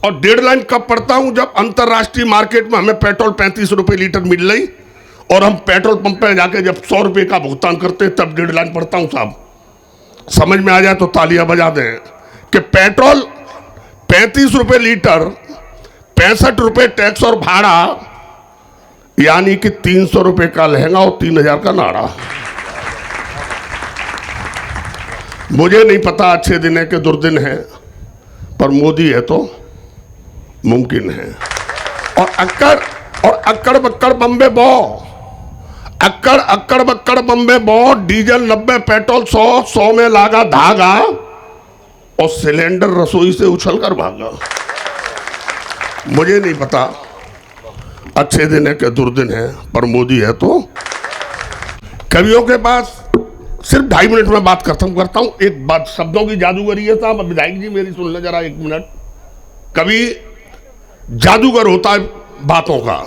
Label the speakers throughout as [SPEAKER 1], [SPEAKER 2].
[SPEAKER 1] और dead line कब पढ़ता हूं? जब अंतरराष्ट्रीय मार्केट में हमें पेट्रोल 35 रुपए लीटर मिल रही और हम पेट्रोल पंप पे जाके जब 100 रुपए का भुगतान करते हैं तब डेड लाइन पढ़ता हूं। साहब समझ में आ जाए तो तालियां बजा दें कि पेट्रोल 35 रुपए लीटर, 65 रुपए टैक्स और भाड़ा, यानी कि 300 रुपए का लहंगा और 3000 का नाड़ा। मुझे नहीं पता अच्छे दिन है कि दुर्दिन है, पर मोदी है तो मुमकिन है। और अक्कड़ बक्कड़ बम्बे बो, अक्कड़ बक्कड़ बम्बे बो, डीजल 90 पेट्रोल 100 में लागा धागा और सिलेंडर रसोई से उछल कर भागा। मुझे नहीं पता अच्छे दिन है कि दुर्दिन है, पर मोदी है तो। कवियों के पास सिर्फ 2.5 मिनट में बात खत्म करता हूं। एक बात शब्दों की जादूगरी है साहब। विधायक जी मेरी सुन ले जरा 1 मिनट। कवि जादूगर होता है बातों का।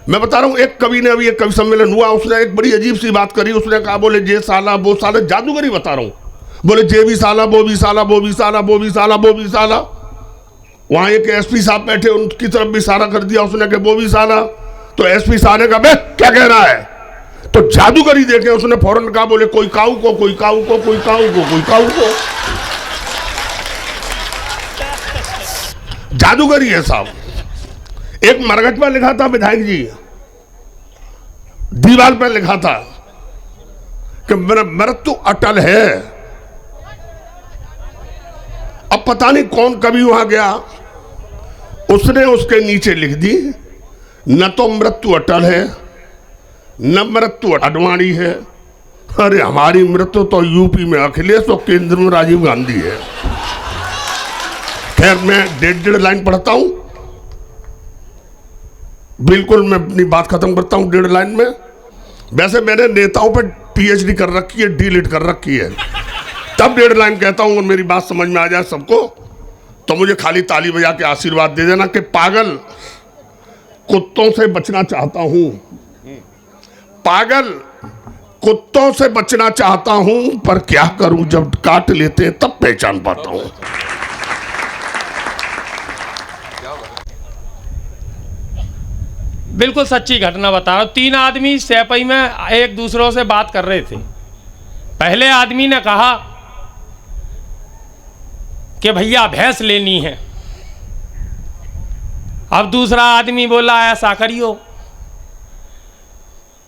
[SPEAKER 1] मैं बता रहा हूं, एक कवि ने अभी एक कवि सम्मेलन हुआ, उसने एक बड़ी अजीब सी बात करी। उसने कहा बोले जे साला वो साला, जादूगरी बता रहा हूं। बोले जे भी साला वो भी साला, वो भी साला, वो भी साला, वो भी साला। वहां एक एसपी साहब बैठे, उनकी तरफ भी इशारा कर दिया उसने कि वो भी साला। तो एसपी साहब ने कहा बे क्या कह रहा है? तो जादूगरी देखे उसने फौरन कहा बोले कोई काऊ को, कोई काऊ को, कोई काऊ को, कोई काऊ को। जादूगरी है साहब। एक मरघट पर लिखा था विधायक जी, दीवार पर लिखा था कि मेरा मृत्यु अटल है। अब पता नहीं कौन कवि वहां गया, उसने उसके नीचे लिख दी न तो मृत्यु अटल है न मृत्यु अडवाणी है। अरे हमारी मृत्यु तो यूपी में अखिलेश और केंद्र में राजीव गांधी है। खैर मैं 1.5 लाइन पढ़ता हूं, बिल्कुल मैं अपनी बात खत्म करता हूं 1.5 लाइन में। वैसे मैंने नेताओं पर पीएचडी कर रखी है, डीलिट कर रखी है, तब 1.5 लाइन कहता हूं। मेरी बात समझ में आ जाए सबको तो मुझे खाली ताली बजा के आशीर्वाद दे देना कि पागल कुत्तों से बचना चाहता हूं, पागल कुत्तों से बचना चाहता हूं, पर क्या करूं जब काट लेते हैं तब पहचान पाता हूं।
[SPEAKER 2] बिल्कुल सच्ची घटना बता रहा हूं। 3 आदमी सैपई में एक दूसरों से बात कर रहे थे। पहले आदमी ने कहा कि भैया भैंस लेनी है। अब दूसरा आदमी बोला ऐसा करियो,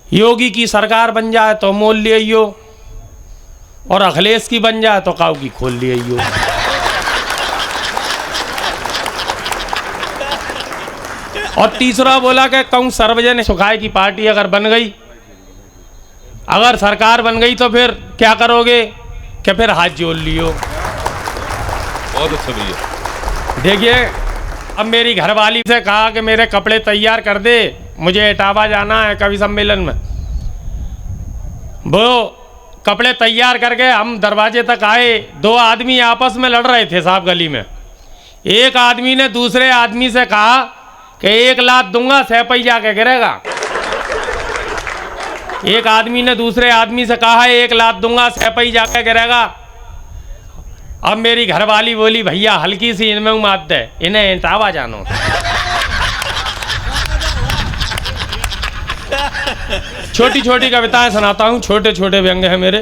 [SPEAKER 2] योगी की सरकार बन जाए तो मोल ले आइयो, और अखिलेश की बन जाए तो काऊ की खोल ले आइयो। और तीसरा बोला कि कहूँ सर्वजनिक सुखाय की पार्टी अगर बन गई, अगर सरकार बन गई तो फिर क्या करोगे? कि फिर हाथ जोड़ लियो।
[SPEAKER 3] बहुत अच्छा भैया।
[SPEAKER 2] देखिए, अब मेरी घरवाली से कहा कि मेरे कपड़े तैयार कर दे, मुझे इटावा जाना है कवि सम्मेलन में। वो कपड़े तैयार करके हम दरवाजे तक आए। 2 आदमी आपस में लड़ रहे थे साहब गली में। एक आदमी ने दूसरे आदमी से कहा कि 1 लात दूंगा सैपई जाके गिरेगा। एक आदमी ने दूसरे आदमी से कहा 1 लात दूंगा सैपई जाके गिरेगा। अब मेरी घरवाली बोली भैया हल्की सी इनमें मात दे, इन्हें इटावा जानो। छोटी छोटी कविताएं सुनाता हूँ, छोटे छोटे व्यंग्य हैं मेरे।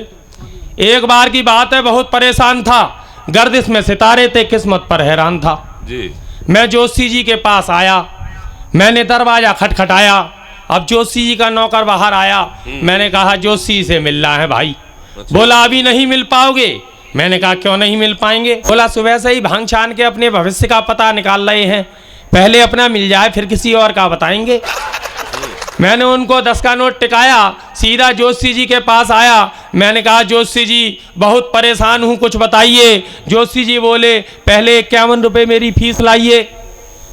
[SPEAKER 2] एक बार की बात है, बहुत परेशान था, गर्दिश में सितारे थे, किस्मत पर हैरान था
[SPEAKER 3] जी।
[SPEAKER 2] मैं जोशी जी के पास आया, मैंने दरवाजा खटखटाया। अब जोशी जी का नौकर बाहर आया। मैंने कहा जोशी से मिलना है भाई। बोला अभी नहीं मिल पाओगे। मैंने कहा क्यों नहीं मिल पाएंगे? बोला सुबह से ही भांग छान के अपने भविष्य का पता निकाल रहे हैं, पहले अपना मिल जाए फिर किसी और का बताएंगे। मैंने उनको 10 का नोट टिकाया, सीधा जोशी जी के पास आया। मैंने कहा जोशी जी बहुत परेशान हूँ, कुछ बताइए। जोशी जी बोले पहले 51 रुपये मेरी फीस लाइए।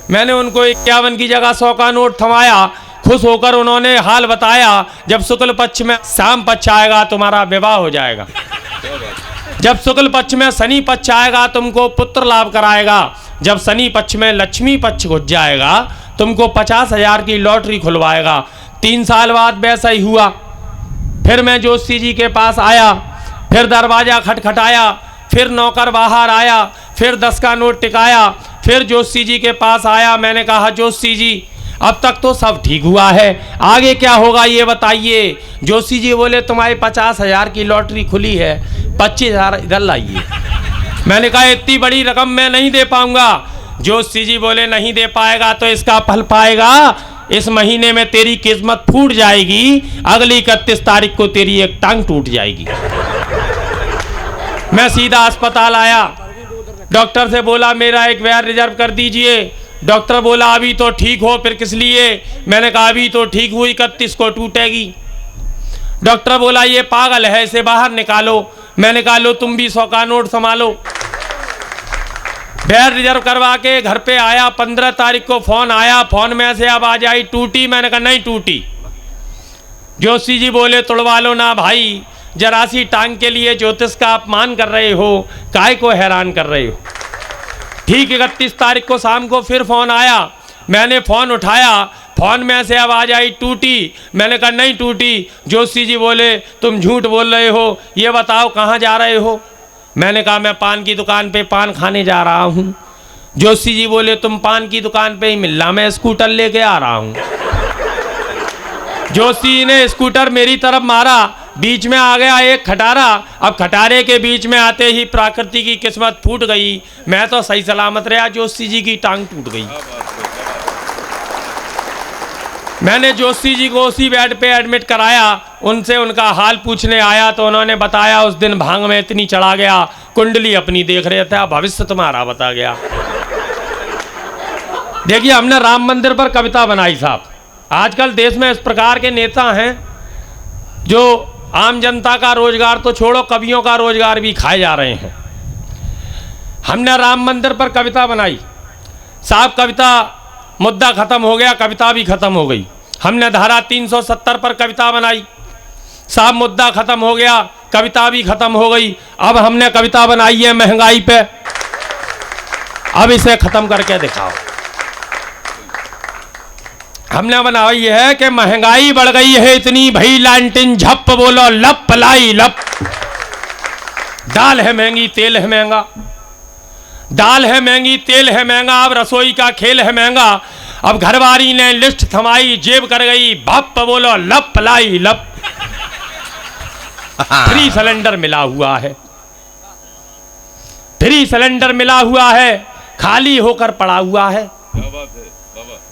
[SPEAKER 2] मैंने उनको 51 की जगह 100 का नोट थमाया। खुश होकर उन्होंने हाल बताया, जब शुक्ल पक्ष में शाम पक्ष आएगा तुम्हारा विवाह हो जाएगा, जब शुक्ल पक्ष में शनि पक्ष आएगा तुमको पुत्र लाभ कराएगा, जब शनि पक्ष में लक्ष्मी पक्ष घुस जाएगा तुमको 50,000 की लॉटरी खुलवाएगा। 3 साल बाद वैसा ही हुआ। फिर मैं जोशी जी के पास आया, फिर दरवाजा खटखटाया, फिर नौकर बाहर आया, फिर 10 का नोट टिकाया, फिर जोशी जी के पास आया। मैंने कहा जोशी जी अब तक तो सब ठीक हुआ है, आगे क्या होगा ये बताइए। जोशी जी बोले तुम्हारी 50,000 की लॉटरी खुली है, 25,000 इधर लाइए। मैंने कहा इतनी बड़ी रकम मैं नहीं दे पाऊंगा। जोशी जी बोले नहीं दे पाएगा तो इसका फल पाएगा, इस महीने में तेरी किस्मत फूट जाएगी, अगली 31 तारीख को तेरी एक टांग टूट जाएगी। मैं सीधा अस्पताल आया, डॉक्टर से बोला मेरा एक वायर रिजर्व कर दीजिए। डॉक्टर बोला अभी तो ठीक हो, फिर किस लिए? मैंने कहा अभी तो ठीक हुई, 31 को टूटेगी। डॉक्टर बोला ये पागल है, इसे बाहर निकालो। मैंने कहा लो तुम भी 100 का नोट संभालो। वायर रिजर्व करवा के घर पे आया, 15 तारीख को फोन आया, फोन में से आवाज आई टूटी। मैंने कहा नहीं टूटी। जोशी जी बोले तोड़वा लो ना भाई, जरा सी टांग के लिए ज्योतिष का अपमान कर रहे हो, काय को हैरान कर रहे हो। ठीक 31 तारीख को शाम को फिर फोन आया, मैंने फोन उठाया, फोन में से आवाज आई टूटी। मैंने कहा नहीं टूटी। जोशी जी बोले तुम झूठ बोल रहे हो, ये बताओ कहाँ जा रहे हो? मैंने कहा मैं पान की दुकान पे पान खाने जा रहा हूँ। जोशी जी बोले तुम पान की दुकान पे ही मिलना, मैं स्कूटर लेके आ रहा हूँ। जोशी ने स्कूटर मेरी तरफ मारा, बीच में आ गया एक खटारा। अब खटारे के बीच में आते ही प्रकृति की किस्मत फूट गई, मैं तो सही सलामत रहा, जोशी जी की टांग टूट गई। मैंने जोशी जी को उसी बेड पे एडमिट कराया, उनसे उनका हाल पूछने आया तो उन्होंने बताया उस दिन भांग में इतनी चढ़ा गया, कुंडली अपनी देख रहे थे, भविष्य तुम्हारा बता गया। देखिए हमने राम मंदिर पर कविता बनाई साहब। आजकल देश में इस प्रकार के नेता हैं जो आम जनता का रोजगार तो छोड़ो, कवियों का रोजगार भी खाए जा रहे हैं। हमने राम मंदिर पर कविता बनाई साहब, कविता मुद्दा खत्म हो गया, कविता भी खत्म हो गई। हमने धारा 370 पर कविता बनाई साहब, मुद्दा खत्म हो गया, कविता भी खत्म हो गई। अब हमने कविता बनाई है महंगाई पे, अब इसे खत्म करके दिखाओ। हमने बनाई है कि महंगाई बढ़ गई है इतनी, भई लांटिन झप बोलो लप लाई लप। दाल है महंगी, तेल है महंगा, दाल है महंगी, तेल है महंगा, अब रसोई का खेल है महंगा। अब घरवाली ने लिस्ट थमाई, जेब कर गई भप बोलो लप लाई लप। फ्री सिलेंडर मिला हुआ है, फ्री सिलेंडर मिला हुआ है, खाली होकर पड़ा हुआ है।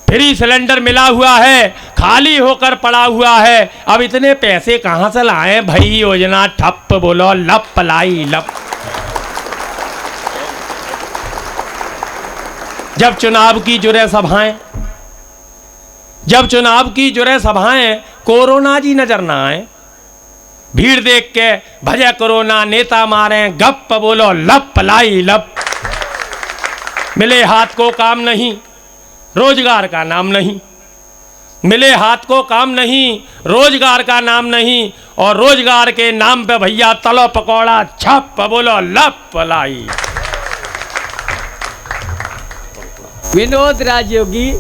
[SPEAKER 2] फ्री सिलेंडर मिला हुआ है, खाली होकर पड़ा हुआ है। अब इतने पैसे कहां से लाए भाई, योजना ठप बोलो लप लाई लप। जब चुनाव की जुरे सभाएं, जब चुनाव की जुरे सभाएं, कोरोना जी नजर ना आए, भीड़ देख के भजे कोरोना, नेता मारे गप बोलो लप लाई लप। मिले हाथ को काम नहीं, रोजगार का नाम नहीं, मिले हाथ को काम नहीं, रोजगार का नाम नहीं, और रोजगार के नाम पे भैया तलो पकौड़ा छप बोलो लप लाई।
[SPEAKER 4] विनोद राजयोगी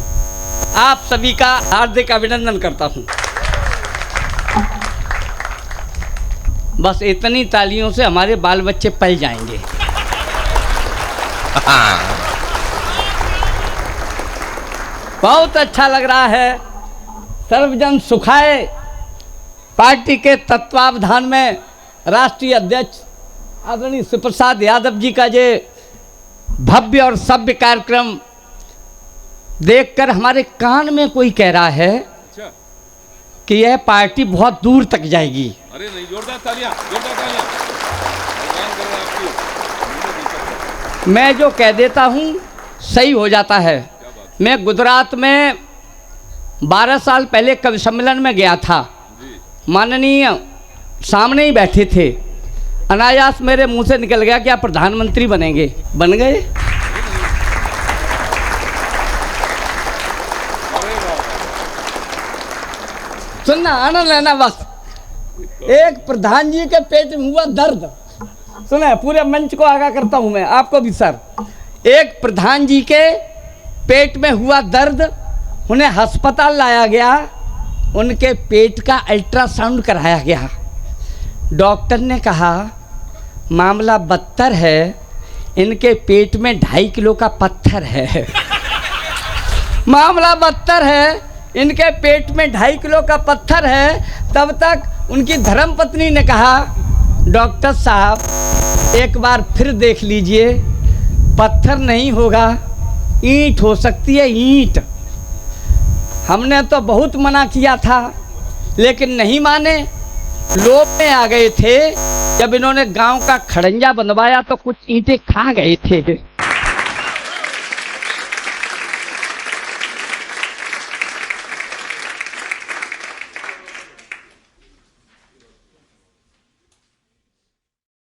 [SPEAKER 4] आप सभी का हार्दिक अभिनंदन करता हूं। बस इतनी तालियों से हमारे बाल बच्चे पल जाएंगे। बहुत अच्छा लग रहा है। सर्वजन सुखाए पार्टी के तत्वावधान में राष्ट्रीय अध्यक्ष आदरणीय शिव प्रसाद यादव जी का ये भव्य और सभ्य कार्यक्रम देखकर हमारे कान में कोई कह रहा है कि यह पार्टी बहुत दूर तक जाएगी।
[SPEAKER 3] अरे नहीं, जोरदार तालियां, जोरदार तालियां। भगवान करे आपकी।
[SPEAKER 4] मैं जो कह देता हूँ सही हो जाता है। मैं गुजरात में 12 साल पहले कवि सम्मेलन में गया था, माननीय सामने ही बैठे थे, अनायास मेरे मुंह से निकल गया कि आप प्रधानमंत्री बनेंगे, बन गए। सुनना, आनंद लेना बस। एक प्रधान जी के पेट में हुआ दर्द, सुना, पूरे मंच को आगाह करता हूं मैं, आपको भी सर। एक प्रधान जी के पेट में हुआ दर्द, उन्हें अस्पताल लाया गया, उनके पेट का अल्ट्रासाउंड कराया गया। डॉक्टर ने कहा मामला बदतर है, इनके पेट में 2.5 किलो का पत्थर है। मामला बदतर है, इनके पेट में 2.5 किलो का पत्थर है। तब तक उनकी धर्मपत्नी ने कहा, डॉक्टर साहब एक बार फिर देख लीजिए, पत्थर नहीं होगा, ईंट हो सकती है, ईंट। हमने तो बहुत मना किया था लेकिन नहीं माने, लोभ में आ गए थे। जब इन्होंने गांव का खड़ंजा बनवाया तो कुछ ईंटें खा गए थे।